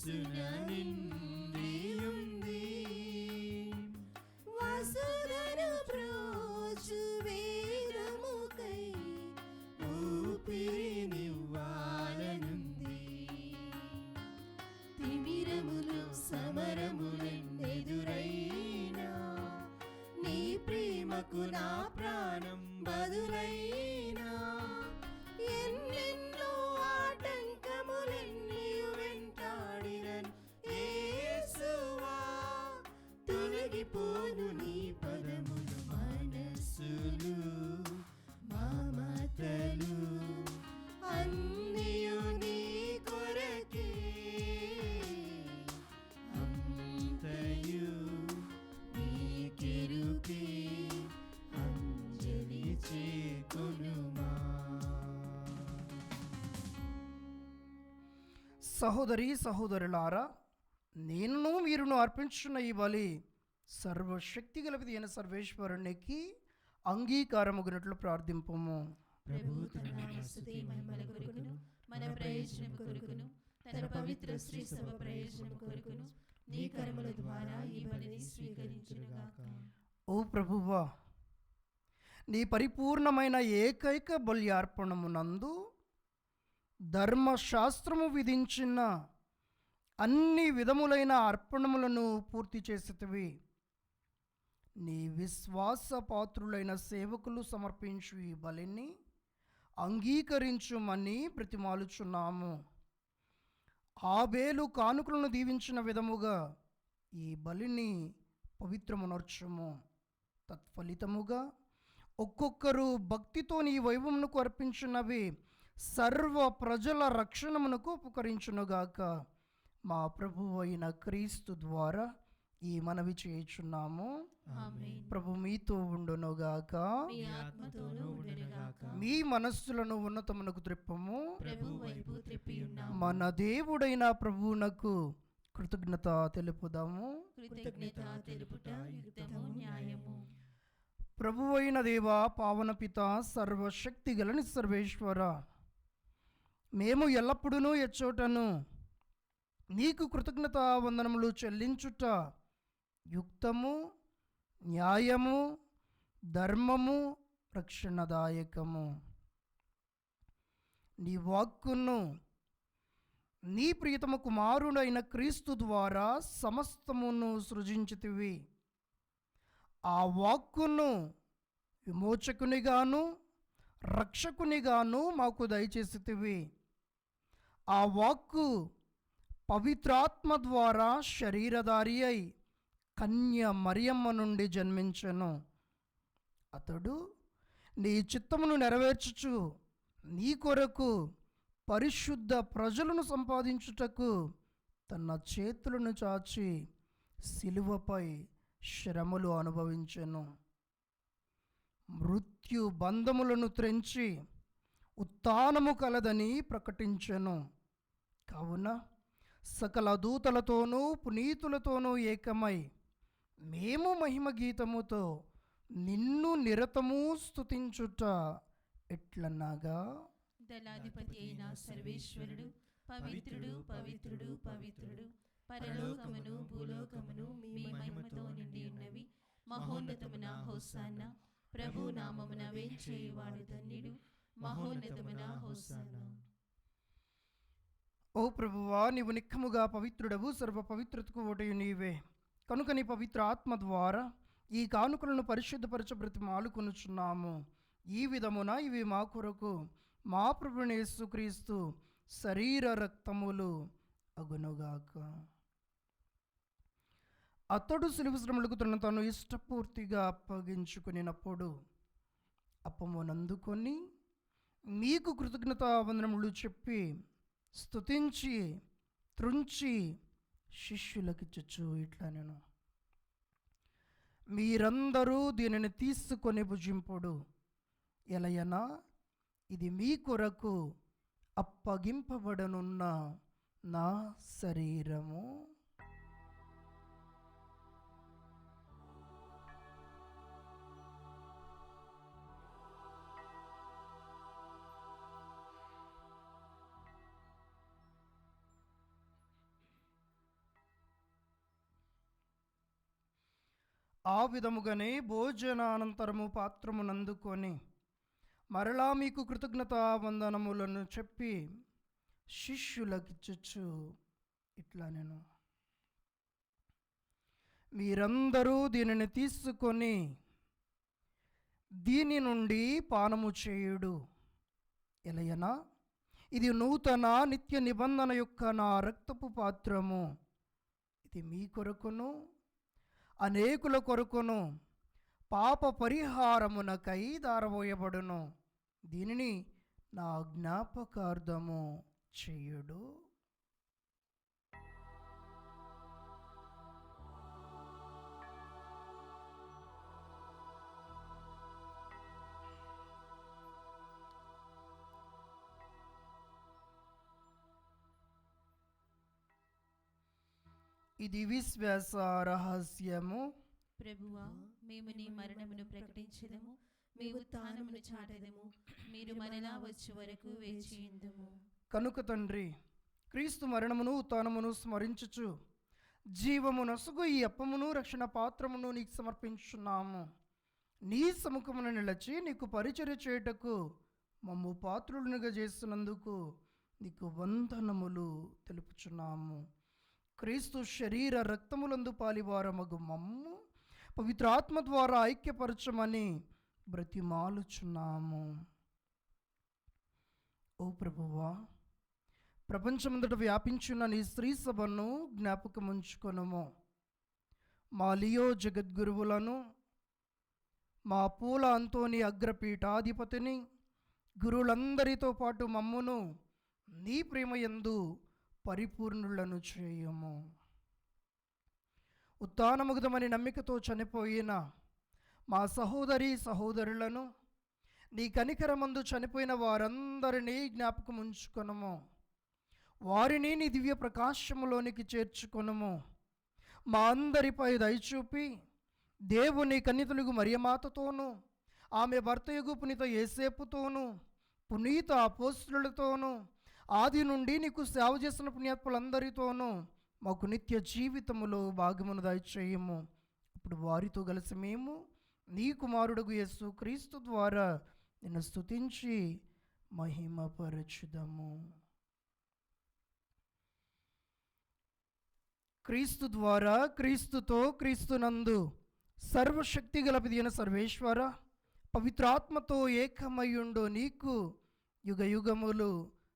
మనస్సున నిండియుంది. వసుధను ప్రోచు వేదముకై ఊపిరినివ్వాలనుంది. తిమిరములు సమరములెన్నెదురైనా నీ ప్రేమకు నా ప్రాణం బదులైనా ఎన్నెన్నో ఆటంకములెన్నియు వెంటాడినను యేసువా తొలగిపోను నీ పదములు. మనస్సులు మమతలు అన్నియు నీ కొరకే అంతయు నీకెరుకే అంజలి చేకొనుమా. సహోదరి సహోదరులారా, నేను మీరును అర్పించున్న ఈ బలి సర్వశక్తి గలది అయిన సర్వేశ్వరునికి అంగీకారముగినట్లు ప్రార్థింపము. ప్రభు తన నామస్తుతి మహిమల కొరకును మన ప్రయోజనం కొరకును తన పవిత్ర శ్రీ సభ ప్రయోజనం కొరకును నీ కర్మల ద్వారా ఈ బలిని స్వీకరించునుగాక. ఓ ప్రభువా, నీ పరిపూర్ణమైన ఏకైక బల్యార్పణమునందు ధర్మశాస్త్రము విధించిన అన్ని విధములైన అర్పణములను పూర్తి చేసేటివి. నీ విశ్వాసపాత్రులైన సేవకులు సమర్పించు ఈ బలిని అంగీకరించుమని బ్రతిమాలుచున్నాము. ఆబేలు కానుకలను దీవించిన విధముగా ఈ బలిని పవిత్రమునర్చుము. తత్ఫలితముగా ఒక్కొక్కరు భక్తితో నీ వైభవమునకు అర్పించినవి సర్వ ప్రజల రక్షణమునకు ఉపకరించునుగాక. మా ప్రభువు అయిన క్రీస్తు ద్వారా ఈ మనవి చేయుచున్నాము. ఆమేన్. ప్రభు మీతో ఉండునుగాక. మీ ఆత్మతోనూ ఉండునుగాక. మీ మనస్సులను ఉన్నతమునకు త్రిప్పము. ప్రభు వైపు త్రిప్పియున్నాము. మన దేవుడైన ప్రభువునకు కృతజ్ఞత తెలుపుదాము. కృతజ్ఞత తెలుపుట యుక్తము న్యాయము. ప్రభువైన దేవా, పావన పిత, సర్వశక్తి గలని సర్వేశ్వర, మేము ఎల్లప్పుడూ ఎచ్చోటను నీకు కృతజ్ఞత వందనములు చెల్లించుట యుక్తము, న్యాయము, ధర్మము, రక్షణదాయకము. నీ వాక్కును నీ ప్రియతమ కుమారుడైన క్రీస్తు ద్వారా సమస్తమును సృజించితివి. ఆ వాక్కును విమోచకునిగాను రక్షకునిగాను మాకు దయచేసితివి. ఆ వాక్కు పవిత్రాత్మ ద్వారా శరీరధారి అయి కన్య మరియమ్మ నుండి జన్మించెను. అతడు నీ చిత్తమును నెరవేర్చుచు నీ కొరకు పరిశుద్ధ ప్రజలను సంపాదించుటకు తన చేతులను చాచి సిలువపై శ్రమలు అనుభవించెను. మృత్యు బంధములను త్రెంచి ఉత్థానము కలదని ప్రకటించెను. కావున సకల దూతలతోనూ పునీతులతోనూ ఏకమై మేము మహిమ గీతముతో నిన్ను నిరతము స్తుతించుట ఎట్లనగా, దళాధిపతి అయిన సర్వేశ్వరుడు పవిత్రుడు పవిత్రుడు పవిత్రుడు, పరలోకమును భూలోకమును మీ మహిమతో నిండి ఉన్నవి. మహోన్నతమున హోసాన్నా. ప్రభు నామమున వేంచేయువాడు ధన్యుడు. మహోన్నతమున హోసాన్నా. ఓ ప్రభువా, నీవు నిక్కముగా పవిత్రుడవు, సర్వ పవిత్రతకు ఓటయు నీవే. కనుక నీ పవిత్ర ఆత్మ ద్వారా ఈ కానుకలను పరిశుద్ధపరచ బ్రతిమాలుకొనుచున్నాము. ఈ విధమున ఇవి మా కొరకు మా ప్రభువైన యేసుక్రీస్తు శరీర రక్తములు అగునుగాక. అతడు శిలువ శ్రమలకు తనను తాను ఇష్టపూర్తిగా అప్పగించుకునినప్పుడు అప్పమునందుకొని మీకు కృతజ్ఞతా వందనములు చెప్పి స్తుతించి త్రుంచి శిష్యులకిచ్చుచు ఇట్లా నేను, మీరందరూ దీనిని తీసుకొని భుజింపుడు. ఎలయనా ఇది మీ కొరకు అప్పగింపబడనున్న నా శరీరము. ఆ విధముగానే భోజనానంతరము పాత్రమునందుకొని మరలా మీకు కృతజ్ఞతా వందనములను చెప్పి శిష్యులకిచ్చుచు ఇట్లా నేను, మీరందరూ దీనిని తీసుకొని దీని నుండి పానము చేయుడు. ఎలయనా ఇది నూతన నిత్య నిబంధన యొక్క నా రక్తపు పాత్రము. ఇది మీ కొరకును అనేకుల కొరకును పాప పరిహారమునకై దారబోయబడును. దీనిని నా జ్ఞాపకార్థము చేయుడు. ఇది విశ్వాస రహస్యము. ప్రభువా, మేము నీ మరణమును ప్రకటించెదము, మీ ఉత్థానమును చాటెదము. మీరు మరలా వచ్చే వరకు వేచియుందుము. కనుక తండ్రి, క్రీస్తు మరణమును ఉత్థానమును స్మరించుచు జీవము నసుగు ఈ అప్పమును రక్షణ పాత్రమును నీకు సమర్పించున్నాము. నీ సముఖమును నిలచి నీకు పరిచర్య చేయుటకు మమ్ము పాత్రులునిగా చేస్తున్నందుకు నీకు వందనములు తెలుపుచున్నాము. క్రీస్తు శరీర రక్తములందు పాలివారమగు మమ్ము పవిత్రాత్మ ద్వారా ఐక్యపరచమని బ్రతిమాలుచున్నాము. ఓ ప్రభువా, ప్రపంచమంతట వ్యాపించున్న నీ స్త్రీ సభను జ్ఞాపకముంచుకొనుము. మా లియో జగద్గురువులను, మా పూల అంతోని అగ్రపీఠాధిపతిని, గురువులందరితో పాటు మమ్మును నీ ప్రేమయందు పరిపూర్ణులను చేయము. ఉత్థానముగుదమని నమ్మికతో చనిపోయిన మా సహోదరి సహోదరులను, నీ కనికరమందు చనిపోయిన వారందరినీ జ్ఞాపకం ఉంచుకొనుము. వారిని నీ దివ్య ప్రకాశములోనికి చేర్చుకొనుము. మా అందరిపై దయచూపి దేవుని కన్యతలుగు మరియమాతతోనూ, ఆమె భర్తయగు పునీత యేసేపుతోనూ, పునీత అపోస్తలులతోనూ, ఆది నుండి నీకు సేవ చేసిన పుణ్యాత్ములందరితోనూ మాకు నిత్య జీవితములో భాగమును దయచేయము. ఇప్పుడు వారితో కలిసి మేము నీ కుమారుడుగు యేసు క్రీస్తు ద్వారా నిన్ను స్తుతించి మహిమపరచుదము. క్రీస్తు ద్వారా, క్రీస్తుతో, క్రీస్తునందు సర్వశక్తి గల పిదియైన సర్వేశ్వర, పవిత్రాత్మతో ఏకమయ్యుండు నీకు యుగ యుగములు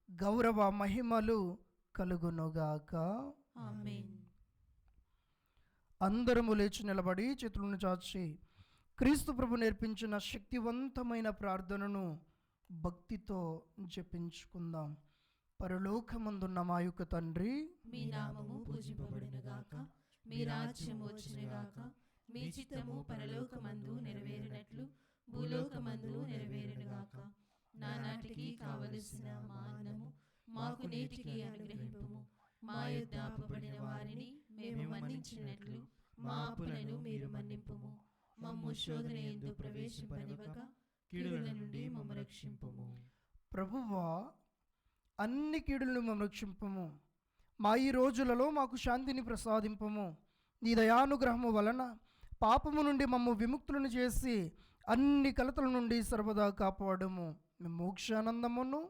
గౌరవ మహిమలు కలుగునుగాక. ఆమేన్. అందరము లేచి నిలబడి చేతులను చాచి క్రీస్తు ప్రభు నేర్పించిన శక్తివంతమైన ప్రార్థనను భక్తితో జపించుకుందాం. పరలోకమందున్న మా యొక్క తండ్రి, మీ నామము పూజింపబడునుగాక, మీ రాజ్యము వచ్చునుగాక, మీ చిత్తము పరలోకమందు నెరవేరునట్లు భూలోకమందు నెరవేరునుగాక. నానాటికి కావలసిన మా అన్నము మాకు నేటికి అనుగ్రహింపుము. మా యొద్ద అప్పుబడిన వారిని మేము మన్నించినట్లు మా అప్పులను మీరు మన్నింపుము. మమ్ము శోధన యందు ప్రవేశింపనివ్వక కీడుల నుండి మమ్ము రక్షింపుము. ప్రభువా, అన్ని కీడులను మమ్ము రక్షింపము. మా ఈ రోజులలో మాకు శాంతిని ప్రసాదింపము. నీ దయానుగ్రహము వలన పాపము నుండి మమ్ము విముక్తులను చేసి అన్ని కలతల నుండి సర్వదా కాపాడము. మేము మోక్షానందమును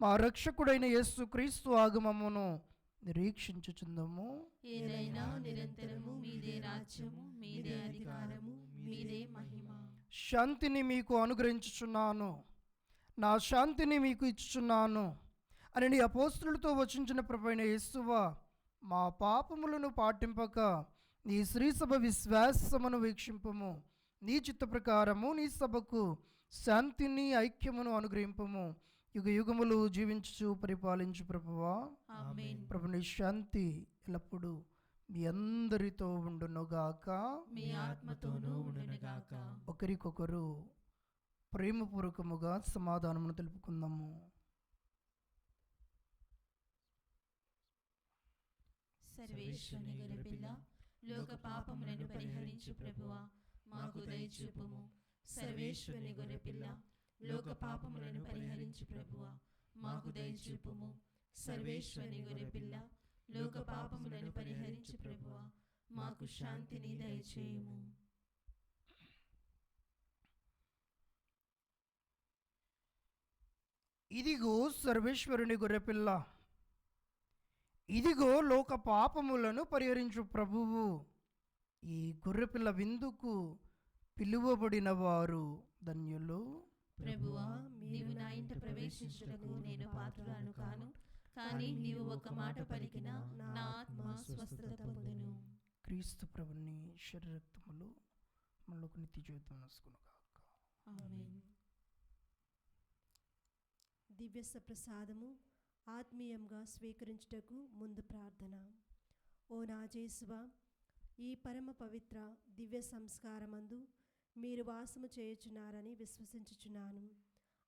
మా రక్షకుడైన యేసు క్రీస్తు ఆగమమును నిరీక్షించుచుందము. ఏదైనా నిరంతరము మీదే రాజ్యము, మీదే అధికారము, మీదే మహిమ. శాంతిని మీకు అనుగ్రహించుచున్నాను, నా శాంతిని మీకు ఇచ్చుచున్నాను అని నీ అపోస్తలులతో వచించిన ప్రభువైన యేసువా, మా పాపములను పాటింపక నీ శ్రీసభ విశ్వాసమును వీక్షింపము. నీ చిత్త ప్రకారము నీ సభకు శాంతిని ఐక్యమును అనుగ్రహింపము. యుగ యుగములు జీవించు పరిపాలించు ప్రభువా. ఆమేన్. ప్రభు నీ శాంతి ఎల్లప్పుడూ మీ అందరితో ఉండునుగాక. మీ ఆత్మతోనూ ఉండునుగాక. ఒకరికొకరు ప్రేమపూర్వకముగా సమాధానమును తెలుపుకుందాము. సర్వేశ్వరుని గొర్రెపిల్ల, లోక పాపములను పరిహరించు ప్రభువా, మాకు దయచూపుము. సర్వేశ్వరుని గొర్రెపిల్ల, లోక పాపములను పరిహరించు ప్రభువా, మాకు దయచూపుము. సర్వేశ్వరుని గొర్రెపిల్ల, లోక పాపములను పరిహరించు ప్రభువా, మాకు శాంతిని దయచేయుము. ఇదిగో సర్వేశ్వరుని గొర్రెపిల్ల, ఇదిగో లోక పాపములను పరిహరించు ప్రభువు. ఈ గొర్రెపిల్ల విందుకు పిలువబడిన వారు ధన్యులు. ప్రభువా, నీవు నా ఇంట ప్రవేశించుటకు నేను పాత్రురాను కాను, కానీ నీవు ఒక మాట పలికినా నా ఆత్మ స్వస్థత పొందును. క్రీస్తు ప్రభుని శరీరక్తములు మనలోకి నిత్య జీవితం నసుకునుగాక. ఆమేన్. దివ్య సప్రసాదము ఆత్మీయంగా స్వీకరించుటకు ముందు ప్రార్థన. ఓ నా యేసువా, ఈ పరమ పవిత్ర దివ్య సంస్కారమందు మీరు వాసము చేయుచున్నారని విశ్వసించుచున్నాను.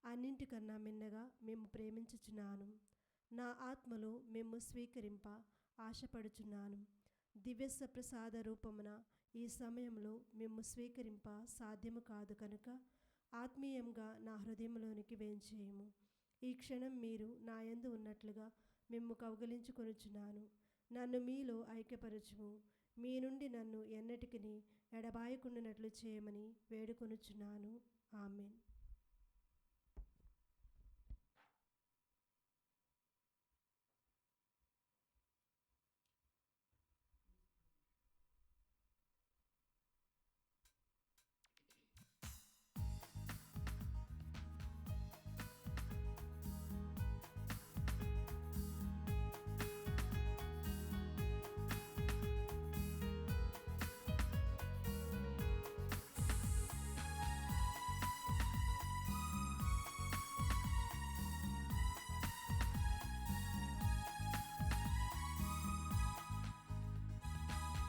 అన్నింటికన్నా మిన్నగా మేము ప్రేమించుచున్నాను. నా ఆత్మలో మేము స్వీకరింప ఆశపడుచున్నాను. దివ్య సప్రసాద రూపమున ఈ సమయంలో మేము స్వీకరింప సాధ్యము కాదు కనుక ఆత్మీయంగా నా హృదయంలోనికి వేంచేయము. ఈ క్షణం మీరు నా యందు ఉన్నట్లుగా మేము కౌగలించుకొనుచున్నాను. నన్ను మీలో ఐక్యపరచుము. మీ నుండి నన్ను ఎన్నటికిని ఎడబాయకుండానట్లు చేయమని వేడుకొనుచున్నాను. ఆమేన్.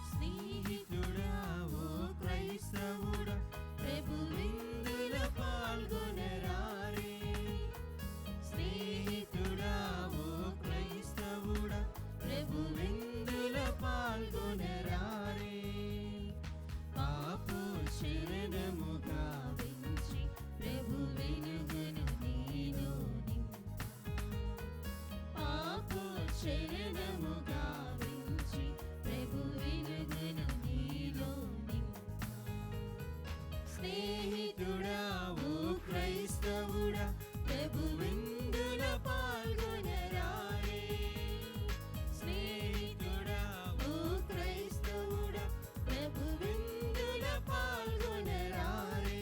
స్నేహితుడా, ఓ క్రైస్తవుడా, ప్రభు విందులో పాల్గొనరారే. స్నేహితుడా, ఓ క్రైస్తవుడా, ప్రభు విందులో పాల్గొనరారే. పాపు శరణము గావించి ప్రభు వెలుగును నీలో నింపా. పాపు శరణము గావించి ప్రభు వెలుగును నీలో నింపా. స్నేహితుడా, ఓ క్రైస్తవుడా, ప్రభు విందులో పాల్గొనరారే. స్నేహితుడా, ఓ క్రైస్తవుడా, ప్రభు విందులో పాల్గొనరారే.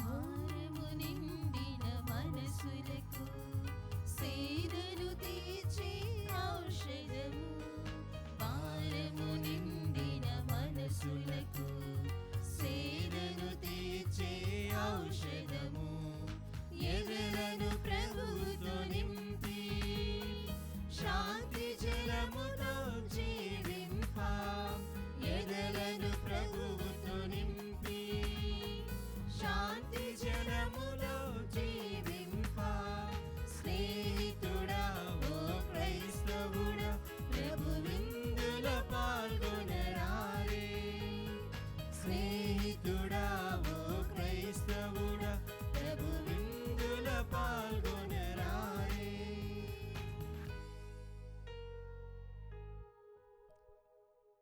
భారము నిండిన మనసులకు సేదను తీర్చే ఔషధము. భారము నిండిన మనసులకు సేదను తీర్చే ఔషధము. ఎదలను ప్రభువుతో నింపి శాంతి జలముతో జీవింప. ఎదలను ప్రభువుతో నింపి శాంతి జలములో జీవింప. స్నేహితుడా, ఓ క్రైస్తవుడా, ప్రభు విందులో పాల్గొనరారే. స్నేహితుడా, ఓ క్రైస్తవుడా, ప్రభు విందులో పాల్గొనరారే.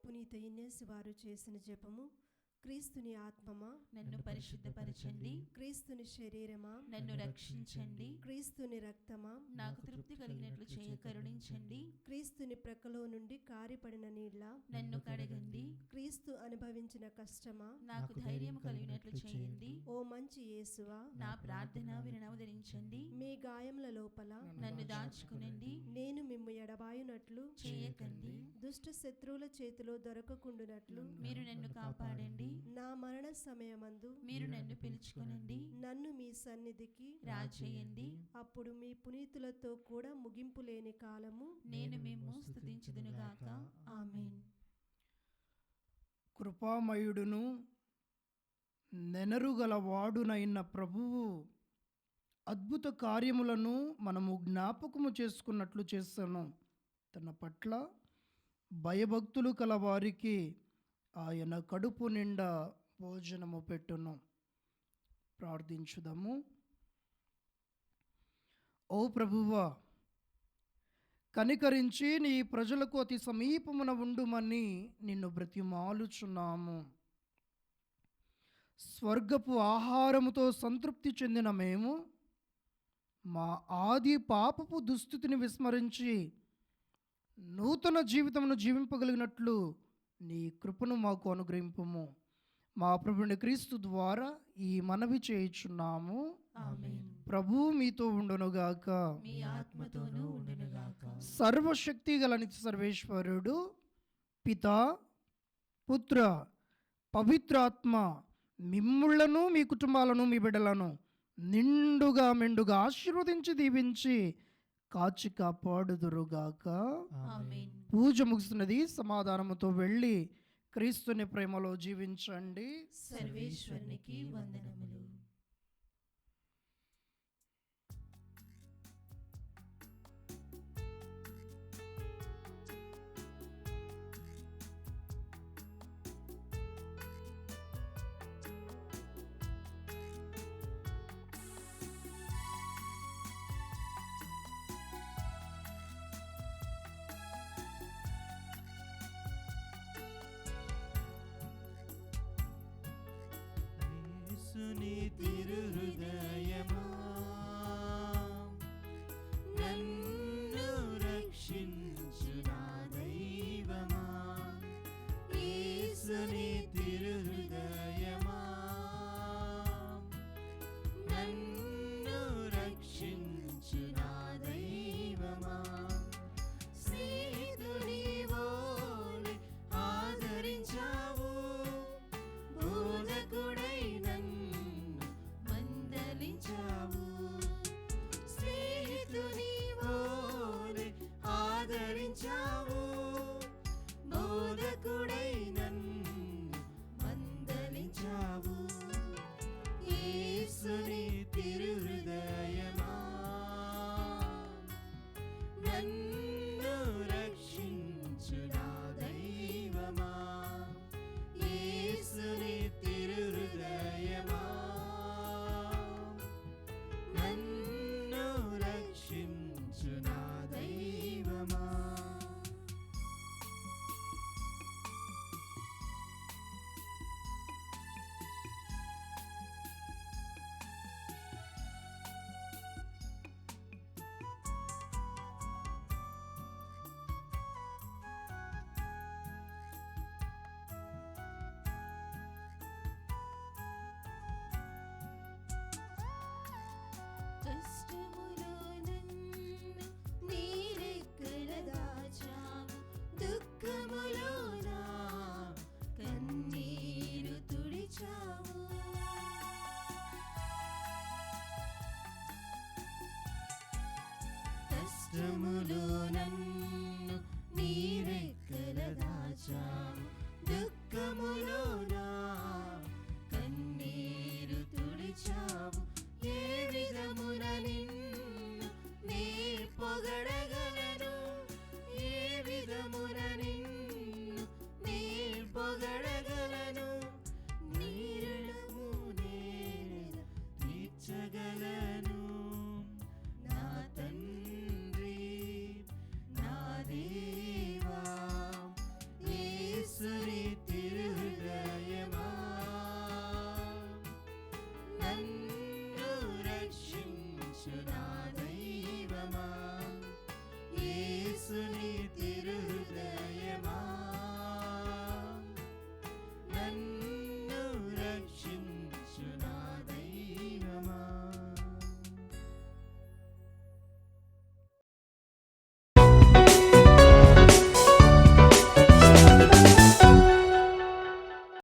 పునీత ఇన్నేసు వారు చేసిన జపము. క్రీస్తుని ఆత్మమా, నన్ను పరిశుద్ధపరచండి. క్రీస్తుని శరీరమా, నన్ను రక్షించండి. క్రీస్తుని రక్తమా, నాకు తృప్తి కలిగినట్లు చేయ కరుణించండి. క్రీస్తుని ప్రక్కలో నుండి కారిపడిన నీళ్ల, నన్ను కడగండి. క్రీస్తు అనుభవించిన కష్టమా, నాకు ధైర్యం కలిగినట్లు చేయండి. ఓ మంచి యేసువా, నా ప్రార్థన వినవదరించండి. మీ గాయముల లోపల నన్ను దాచుకునండి. నేను మిమ్ము ఎడబాయునట్లు చేయకండి. దుష్ట శత్రువుల చేతిలో దొరకకుండునట్లు మీరు నన్ను కాపాడండి. నా మరణ సమయమందు మీరు నన్ను పిలుచుకొనండి. నన్ను మీ సన్నిధికి రాజేయండి. అప్పుడు మీ పునీతులతో కూడా ముగింపు లేని కాలము నేను మిమ్ము స్తుతించుదునుగాక. ఆమేన్. కృపామయుడును నెనరుగల వాడునైన ప్రభువు అద్భుత కార్యములను మనము జ్ఞాపకము చేసుకున్నట్లు చేస్తాను. తన పట్ల భయభక్తులు కల వారికి ఆయన కడుపు నిండా భోజనము పెట్టును. ప్రార్థించుదాము. ఓ ప్రభువా, కనికరించి నీ ప్రజలకు అతి సమీపమున ఉండుమని నిన్ను బ్రతిమాలుచున్నాము. స్వర్గపు ఆహారముతో సంతృప్తి చెందిన మేము మా ఆది పాపపు దుస్థితిని విస్మరించి నూతన జీవితమును జీవింపగలిగినట్లు నీ కృపను మాకు అనుగ్రహింపుము. మా ప్రభుని క్రీస్తు ద్వారా ఈ మనవి చేయుచున్నాము. ఆమేన్. ప్రభు మీతో ఉండునుగాక. మీ ఆత్మతోనూ ఉండునుగాక. సర్వశక్తి గల నిత్య సర్వేశ్వరుడు పితా, పుత్ర, పవిత్రాత్మ మిమ్ములను మీ కుటుంబాలను మీ బిడ్డలను నిండుగా మెండుగా ఆశీర్వదించి దీవించి కాచి కాపాడుదురుగాక. ఆమేన్. పూజ ముగిస్తున్నది. సమాధానముతో వెళ్ళి క్రీస్తుని ప్రేమలో జీవించండి. సర్వేశ్వరునికి వందనములు. యేసుని తిరుహృదయమా నన్ను రక్షించు నా దైవమా. యేసుని తిరుహృదయమా నన్ను రక్షించు నా దైవమా. స్నేహితుని వోలే ఆదరించావు, బోధకుడై నన్ను మందలించావు. స్నేహితుని వోలే ఆదరించావు, బోధకుడై నన్ను మందలించావు. యేసుని తిరుహృదయమా నన్ను రక్షించు నా దైవమా. యేసుని తిరుహృదయమా నన్ను రక్షించు నా దైవమా. కష్టములో నన్ను నీ రెక్కల దాచావు, దుఃఖములో నా కన్నీరు తుడిచావు. కష్టములో నన్ను నీ రెక్కల దాచావు, దుఃఖములో నా కన్నీరు తుడిచావు. ఏ విధమున నిన్ను నే పొగడగలను, ఏ విధమున నిన్ను నే పొగడగలను. నీ రుణము నేనెలా తీర్చగలను. నా తండ్రి, నా దేవా, యేసుని తిరుహృదయమా నన్ను రక్షించు నా దైవమా. యేసుని